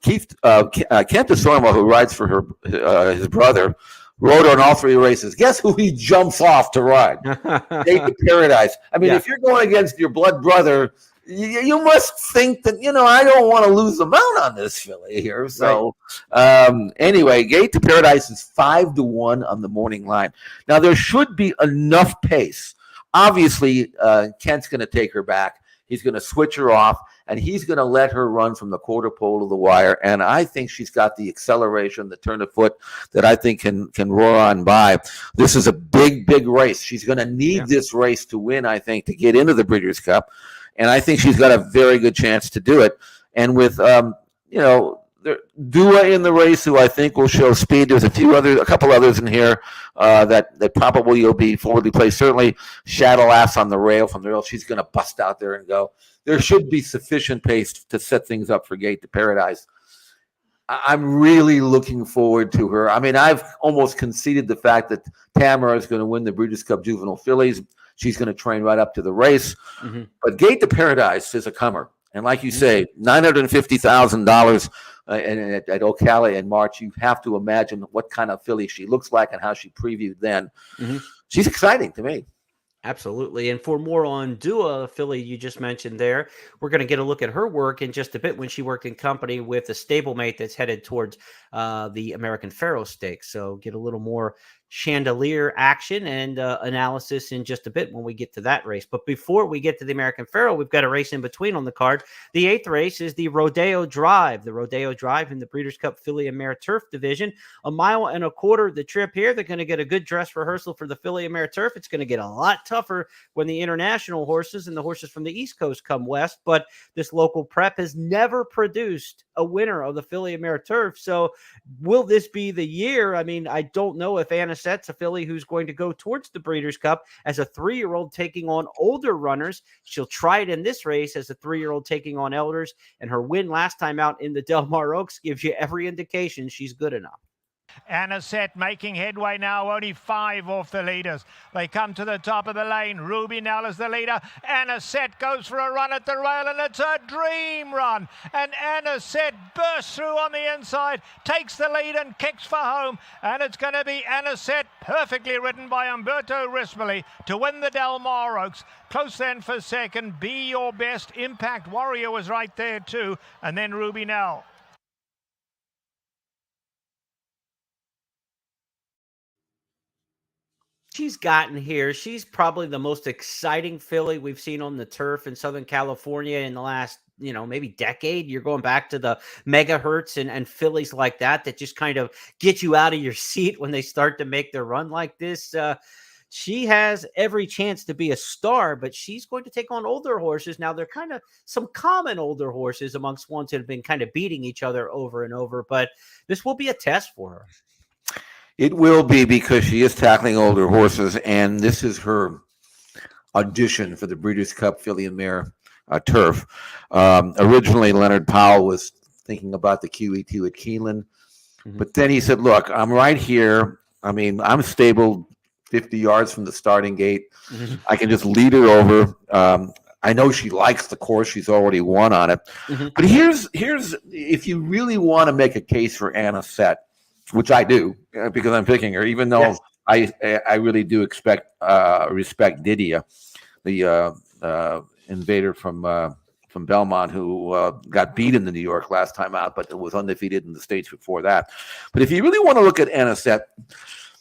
B: Kent DeSorma, who rides for his brother, rode on all 3 races. Guess who he jumps off to ride? Gate to Paradise. I mean, if you're going against your blood brother you must think that, I don't want to lose the mount on this filly here. So anyway, Gate to Paradise is 5-1 on the morning line. Now, there should be enough pace. Obviously, Kent's going to take her back. He's going to switch her off, and he's going to let her run from the quarter pole to the wire. And I think she's got the acceleration, the turn of foot that I think can roar on by. This is a big, big race. She's going to need this race to win, I think, to get into the Breeders' Cup. And I think she's got a very good chance to do it. And with, Dua in the race, who I think will show speed. There's a couple others in here that probably will be forwardly placed. Certainly, Shadow Ass on the rail from the rail. She's going to bust out there and go. There should be sufficient pace to set things up for Gate to Paradise. I'm really looking forward to her. I mean, I've almost conceded the fact that Tamara is going to win the Breeders' Cup Juvenile Fillies. She's going to train right up to the race. Mm-hmm. But Gate to Paradise is a comer. And like you say, $950,000 at Ocala in March. You have to imagine what kind of filly she looks like and how she previewed then. Mm-hmm. She's exciting to me.
A: Absolutely. And for more on Dua, filly you just mentioned there, we're going to get a look at her work in just a bit when she worked in company with a stablemate that's headed towards the American Pharoah Stakes. So get a little more Chandelier action and analysis in just a bit when we get to that race. But before we get to the American Pharoah, we've got a race in between on the card. The 8th race is the Rodeo Drive. The Rodeo Drive in the Breeders' Cup Filly and Mare Turf division. 1.25 miles the trip here. They're going to get a good dress rehearsal for the Filly and Mare Turf. It's going to get a lot tougher when the international horses and the horses from the East Coast come west. But this local prep has never produced a winner of the Filly and Mare Turf. So will this be the year? I mean, I don't know if Anisette's a filly who's going to go towards the Breeders' Cup as a 3-year-old taking on older runners. She'll try it in this race as a 3-year-old taking on elders. And her win last time out in the Del Mar Oaks gives you every indication she's good enough.
F: Anisette making headway now, only 5 off the leaders. They come to the top of the lane. Ruby Nell is the leader. Anisette goes for a run at the rail, and it's a dream run. And Anisette bursts through on the inside, takes the lead and kicks for home. And it's going to be Anisette, perfectly ridden by Umberto Rispoli, to win the Del Mar Oaks. Close then for second. Be Your Best. Impact Warrior was right there too. And then Ruby Nell.
A: She's gotten here. She's probably the most exciting filly we've seen on the turf in Southern California in the last, maybe decade. You're going back to the megahertz and fillies like that just kind of get you out of your seat when they start to make their run like this. She has every chance to be a star, but she's going to take on older horses. Now, they're kind of some common older horses amongst ones that have been kind of beating each other over and over, but this will be a test for her.
B: It will be, because she is tackling older horses, and this is her audition for the Breeders' Cup Filly and Mare Turf. Originally, Leonard Powell was thinking about the QE2 at Keeneland, but then he said, look, I'm right here. I mean, I'm stable 50 yards from the starting gate. I can just lead her over. I know she likes the course. She's already won on it. But here's if you really want to make a case for Anisette, which I do, because I'm picking her, even though I really do respect Didia, the invader from Belmont, who got beat in the New York last time out, but was undefeated in the States before that. But if you really want to look at Anisette,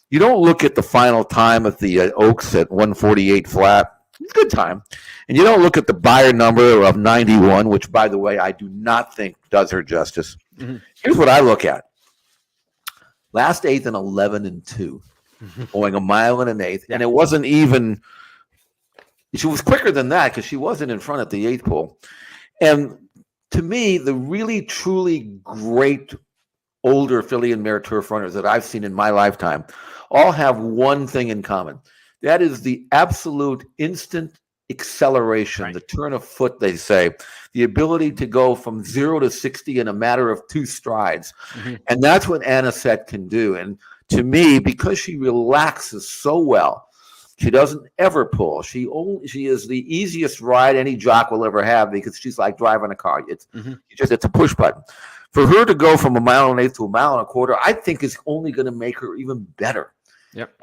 B: you don't look at the final time at the Oaks at 148 flat. It's a good time. And you don't look at the buyer number of 91, which, by the way, I do not think does her justice. Here's what I look at. Last 8th and 11 and 2, going 1 mile and an 1/8. And it wasn't even, she was quicker than that because she wasn't in front at the 8th pole. And to me, the really, truly great older filly and mare turf runners that I've seen in my lifetime all have one thing in common. That is the absolute instant acceleration, the turn of foot, they say, the ability to go from 0 to 60 in a matter of 2 strides. And that's what Anisette can do. And to me, because she relaxes so well, she doesn't ever pull. She is the easiest ride any jock will ever have, because she's like driving a car. It's a push button. For her to go from 1 mile and 1/8 to 1 mile and 1/4, I think is only going to make her even better.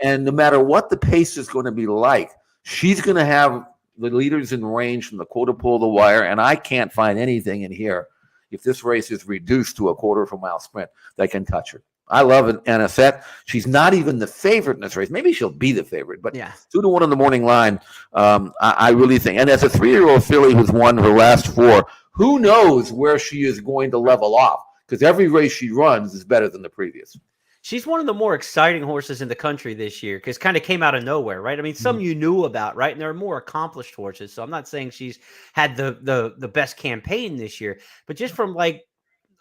B: And no matter what the pace is going to be like, she's going to have, the leaders in range from the quarter pole to the wire, and I can't find anything in here, if this race is reduced to a quarter of a mile sprint, that can touch her. I love it, Anisette. She's not even the favorite in this race. Maybe she'll be the favorite, but 2-1 on the morning line, I really think. And as a 3-year-old filly who's won her last 4, who knows where she is going to level off? Because every race she runs is better than the previous.
A: She's one of the more exciting horses in the country this year because kind of came out of nowhere, right? I mean, some you knew about, right? And there are more accomplished horses. So I'm not saying she's had the best campaign this year, but just from like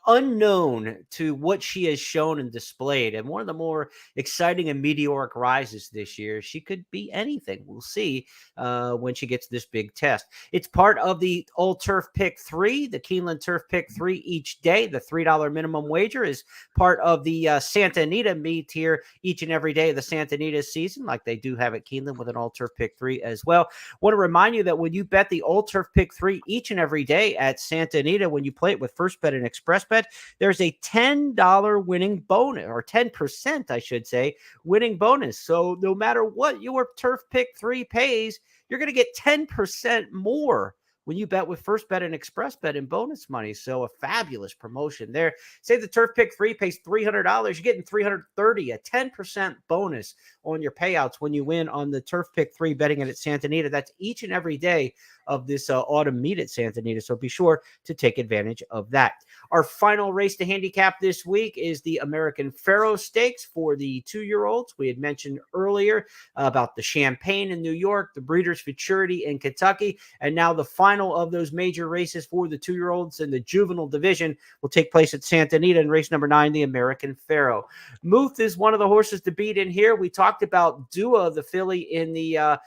A: unknown to what she has shown and displayed, and one of the more exciting and meteoric rises this year, she could be anything. We'll see when she gets this big test. It's part of the All Turf Pick 3, the Keeneland Turf Pick 3 each day. The $3 minimum wager is part of the Santa Anita meet here each and every day of the Santa Anita season, like they do have at Keeneland with an All Turf Pick 3 as well. Want to remind you that when you bet the All Turf Pick 3 each and every day at Santa Anita, when you play it with First Bet and Express Bet, there's a $10 winning bonus, or 10%, I should say, winning bonus. So no matter what your Turf Pick 3 pays, you're going to get 10% more when you bet with First Bet and Express Bet and bonus money. So a fabulous promotion there. Say the Turf Pick 3 pays $300, you're getting $330, a 10% bonus on your payouts when you win on the Turf Pick 3 betting it at Santa Anita. That's each and every day of this autumn meet at Santa Anita. So be sure to take advantage of that. Our final race to handicap this week is the American Pharoah Stakes for the 2-year-olds. We had mentioned earlier about the Champaign in New York, the Breeders' Futurity in Kentucky, and now the final of those major races for the 2-year-olds in the juvenile division will take place at Santa Anita in race number 9, the American Pharoah. Muth is one of the horses to beat in here. We talked about Dua, the filly, in the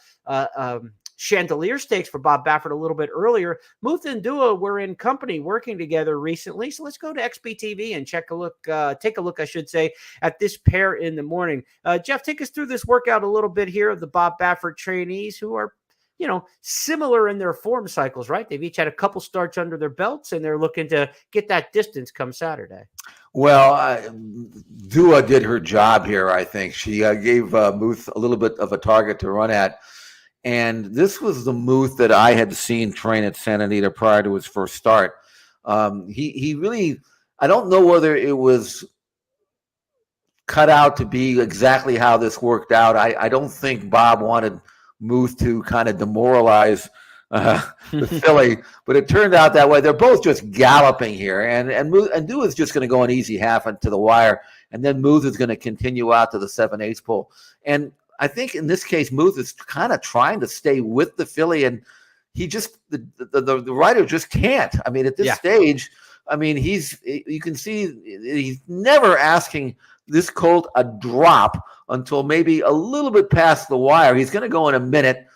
A: Chandelier Stakes for Bob Baffert a little bit earlier. Muth and Dua were in company working together recently. So let's go to XBTV and take a look, I should say, at this pair in the morning. Jeff, take us through this workout a little bit here of the Bob Baffert trainees, who are, similar in their form cycles, right? They've each had a couple starts under their belts, and they're looking to get that distance come Saturday.
B: Well, Dua did her job here, I think. She gave Muth a little bit of a target to run at. And this was the Muth that I had seen train at Santa Anita prior to his first start. He really, I don't know whether it was cut out to be exactly how this worked out. I don't think Bob wanted Muth to kind of demoralize the filly, but it turned out that way. They're both just galloping here, and Dua is just going to go an easy half into the wire, and then Muth is going to continue out to the 7/8 pole. And I think in this case, Muth is kind of trying to stay with the filly, and he just the rider just can't. I mean, at this stage, I mean, you can see he's never asking this colt a drop until maybe a little bit past the wire. He's going to go in a minute.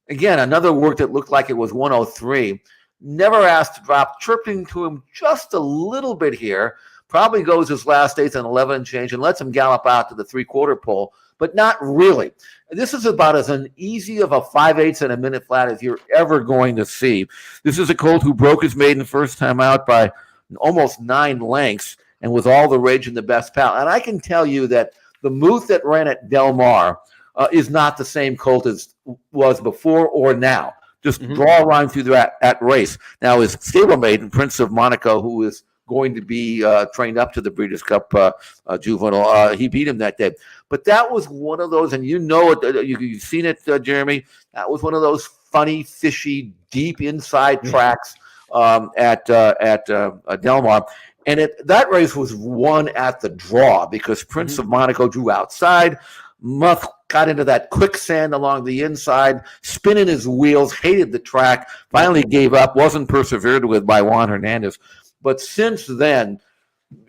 B: Again, another work that looked like it was 103. Never asked to drop, chirping to him just a little bit here. Probably goes his last 8th and 11 and change and lets him gallop out to the 3/4 pole. But not really. This is about as an easy of a 5/8 and a minute flat as you're ever going to see. This is a colt who broke his maiden first time out by almost 9 lengths and was all the rage in the best pal. And I can tell you that the Muth that ran at Del Mar is not the same colt as was before or now. Just draw a line through that race. Now, his stablemate, Prince of Monaco, who is going to be trained up to the Breeders' Cup juvenile, he beat him that day. But that was one of those, and you've seen it, Jeremy. That was one of those funny, fishy, deep inside tracks at Del Mar. And that race was won at the draw because Prince of Monaco drew outside. Muth got into that quicksand along the inside, spinning his wheels, hated the track, finally gave up, wasn't persevered with by Juan Hernandez. But since then,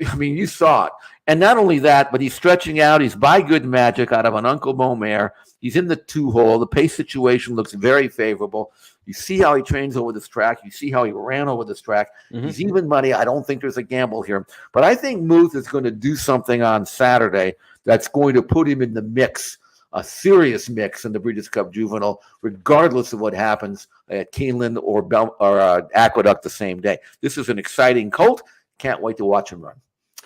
B: I mean, you saw it. And not only that, but he's stretching out. He's by good magic out of an Uncle Mo mare. He's in the 2-hole. The pace situation looks very favorable. You see how he trains over this track. You see how he ran over this track. He's even money. I don't think there's a gamble here. But I think Muth is going to do something on Saturday that's going to put him in the mix, a serious mix in the Breeders' Cup Juvenile, regardless of what happens at Keeneland or Aqueduct the same day. This is an exciting colt. Can't wait to watch him run.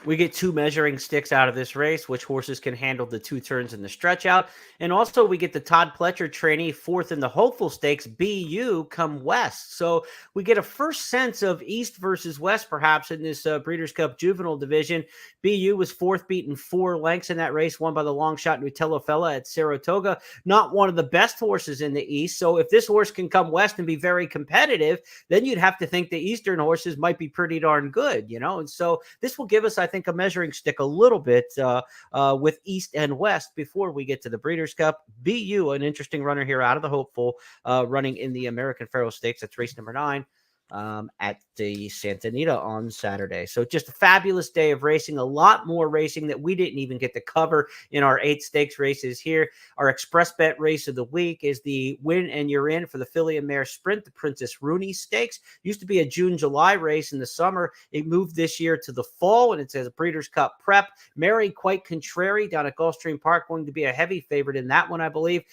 A: We get 2 measuring sticks out of this race, which horses can handle the 2 turns and the stretch out. And also we get the Todd Pletcher trainee 4th in the Hopeful Stakes, BU, come west. So we get a first sense of east versus west, perhaps, in this Breeders' Cup Juvenile division. BU was 4th, beaten 4 lengths in that race, won by the long shot Nutella Fella at Saratoga. Not one of the best horses in the east. So if this horse can come west and be very competitive, then you'd have to think the eastern horses might be pretty darn good, you know? And so this will give us, I think, a measuring stick a little bit with east and west before we get to the Breeders' Cup. BU, an interesting runner here out of the Hopeful, running in the American Pharoah Stakes. That's race number 9. At the Santa Anita on Saturday. So just a fabulous day of racing, a lot more racing that we didn't even get to cover in our 8 stakes races here. Our express bet race of the week is the Win and You're In for the Filly and Mare Sprint, the Princess Rooney Stakes. Used to be a June-July race in the summer. It moved this year to the fall, and it says a Breeders' Cup prep. Mary Quite Contrary down at Gulfstream Park, going to be a heavy favorite in that one, I believe.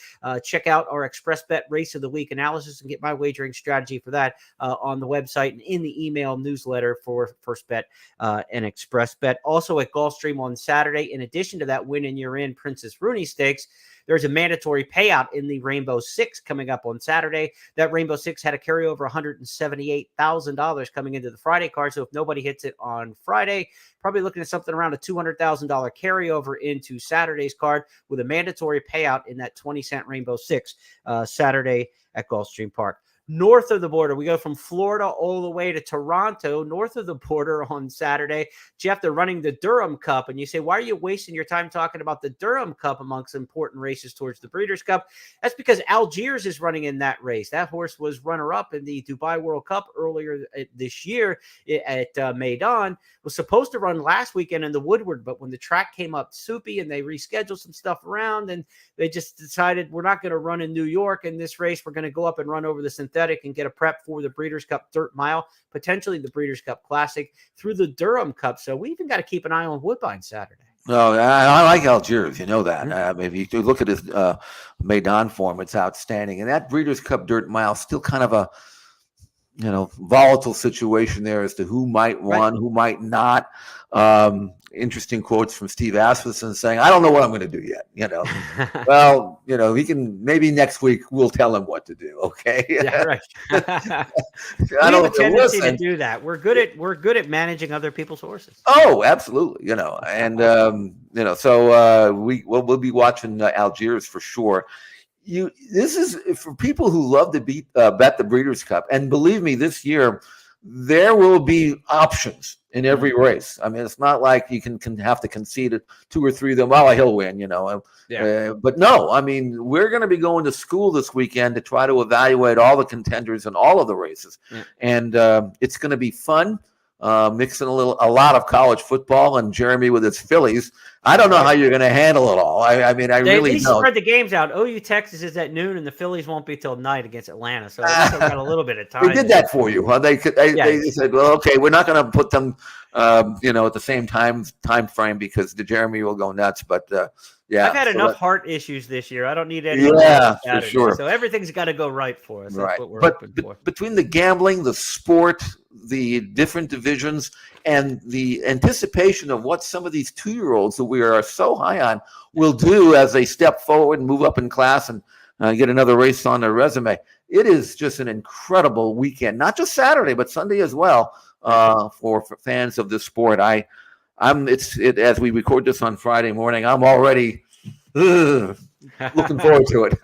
A: Check out our express bet race of the week analysis and get my wagering strategy for that on the website and in the email newsletter for First Bet and Express Bet. Also at Gulfstream on Saturday, in addition to that Win and You're In Princess Rooney Stakes, there's a mandatory payout in the Rainbow Six coming up on Saturday. That Rainbow Six had a carryover $178,000 coming into the Friday card. So if nobody hits it on Friday, probably looking at something around a $200,000 carryover into Saturday's card with a mandatory payout in that 20-cent Rainbow Six Saturday at Gulfstream Park. North of the border, we go from Florida all the way to Toronto. North of the border on Saturday, Jeff, they're running the Durham Cup. And you say, why are you wasting your time talking about the Durham Cup amongst important races towards the Breeders' Cup? That's because Algiers is running in that race. That horse was runner-up in the Dubai World Cup earlier this year at Meydan. Was supposed to run last weekend in the Woodward, but when the track came up soupy and they rescheduled some stuff around, and they just decided we're not going to run in New York in this race. We're going to go up and run over the synthetic and get a prep for the Breeders' Cup Dirt Mile, potentially the Breeders' Cup Classic through the Durham Cup. So we even got to keep an eye on Woodbine Saturday.
B: No, I like Algiers. You know that. If you look at his Meydan form, it's outstanding. And that Breeders' Cup Dirt Mile, still kind of a volatile situation there as to who might win, who might not. Interesting quotes from Steve Asmussen saying, I don't know what I'm going to do yet. Well, he can, maybe next week we'll tell him what to do. Okay.
A: Yeah, right. We have a tendency to do that. We're good at managing other people's horses.
B: Oh, absolutely. And, so we'll be watching Algiers for sure. This is for people who love to bet the Breeders' Cup. And believe me, this year, there will be options in every race. I mean, it's not like you can have to concede 2 or 3 of them. Well, he'll win, but no, I mean, we're going to be going to school this weekend to try to evaluate all the contenders in all of the races. Yeah. And it's going to be fun. Mixing a lot of college football and Jeremy with his Phillies. I don't know how you're going to handle it all. I really don't.
A: Spread the games out. OU Texas is at noon, and the Phillies won't be till night against Atlanta. So they still got a little bit of time.
B: They did that for you, huh? They said, well, okay, we're not going to put them, at the same time frame because the Jeremy will go nuts. But yeah,
A: I've had enough heart issues this year. I don't need any.
B: Yeah, for sure.
A: So everything's got to go right for us. That's
B: right.
A: What we're hoping for.
B: Between the gambling, the sport, the different divisions, and the anticipation of what some of these 2-year-olds that we are so high on will do as they step forward and move up in class and get another race on their resume. It is just an incredible weekend, not just Saturday, but Sunday as well for fans of this sport. As we record this on Friday morning, I'm already looking forward to it.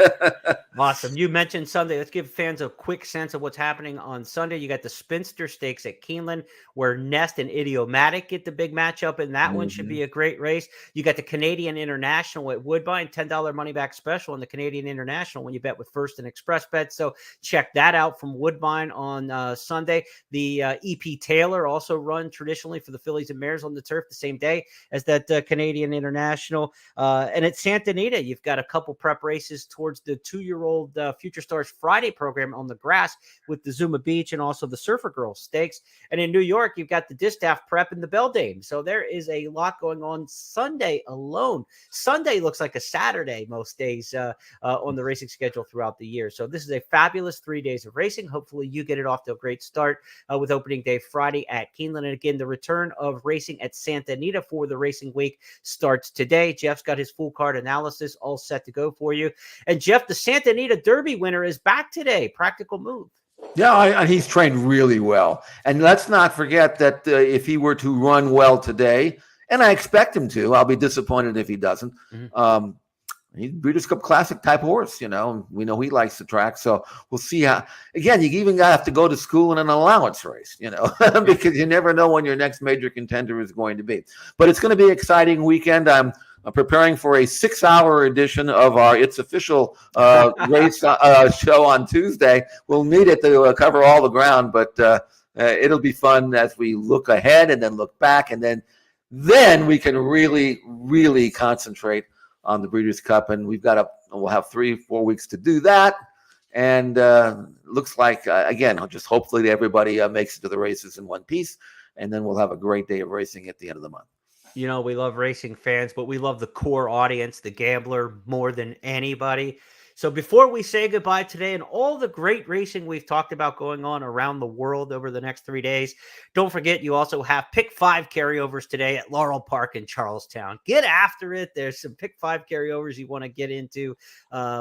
A: Awesome. You mentioned Sunday. Let's give fans a quick sense of what's happening on Sunday. You got the Spinster Stakes at Keeneland, where Nest and Idiomatic get the big matchup, and that one should be a great race. You got the Canadian International at Woodbine, $10 money back special on the Canadian International when you bet with First and Express Bet. So check that out from Woodbine on Sunday. The EP Taylor also run traditionally for the Fillies and Mares on the turf the same day as that Canadian International. And at Santa Anita, you've got a couple prep races towards the 2-year-old Future Stars Friday program on the grass with the Zuma Beach and also the Surfer Girls Stakes. And in New York, you've got the Distaff Prep and the Beldame. So there is a lot going on Sunday alone. Sunday looks like a Saturday most days on the racing schedule throughout the year. So this is a fabulous 3 days of racing. Hopefully you get it off to a great start with opening day Friday at Keeneland. And again, the return of racing at Santa Anita for the racing week starts today. Jeff's got his full card analysis all set to go for you. And Jeff, the Santa Anita Derby winner is back today. Practical move.
B: Yeah, and he's trained really well. And let's not forget that if he were to run well today, and I expect him to, I'll be disappointed if he doesn't. Mm-hmm. He's Breeders' Cup Classic type horse, you know. We know he likes the track, so we'll see how. Again, you even have to go to school in an allowance race, you know, because you never know when your next major contender is going to be. But it's going to be an exciting weekend. I'm preparing for a 6-hour edition of our It's Official race show on Tuesday. We'll need it to cover all the ground, but it'll be fun as we look ahead and then look back, and then we can really, really concentrate on the Breeders' Cup, and we'll have 3-4 weeks to do that. And looks like again, just hopefully everybody makes it to the races in one piece, and then we'll have a great day of racing at the end of the month.
A: You know, we love racing fans, but we love the core audience, the gambler, more than anybody. So before we say goodbye today and all the great racing we've talked about going on around the world over the next 3 days, don't forget you also have Pick 5 carryovers today at Laurel Park in Charlestown. Get after it. There's some Pick 5 carryovers you want to get into.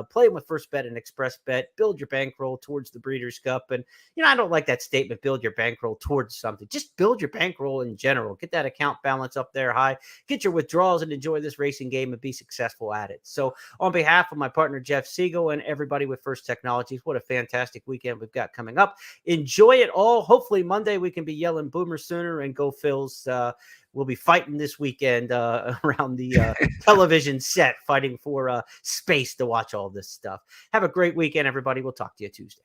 A: Play with First Bet and Express Bet. Build your bankroll towards the Breeders' Cup. And, you know, I don't like that statement, build your bankroll towards something. Just build your bankroll in general. Get that account balance up there high. Get your withdrawals and enjoy this racing game and be successful at it. So on behalf of my partner, Jeff Siegel, and everybody with First Technologies, what a fantastic weekend we've got coming up. Enjoy it all. Hopefully Monday we can be yelling Boomer Sooner and Go Phils. We'll be fighting this weekend around the television set, fighting for space to watch all this stuff. Have a great weekend, everybody. We'll talk to you Tuesday.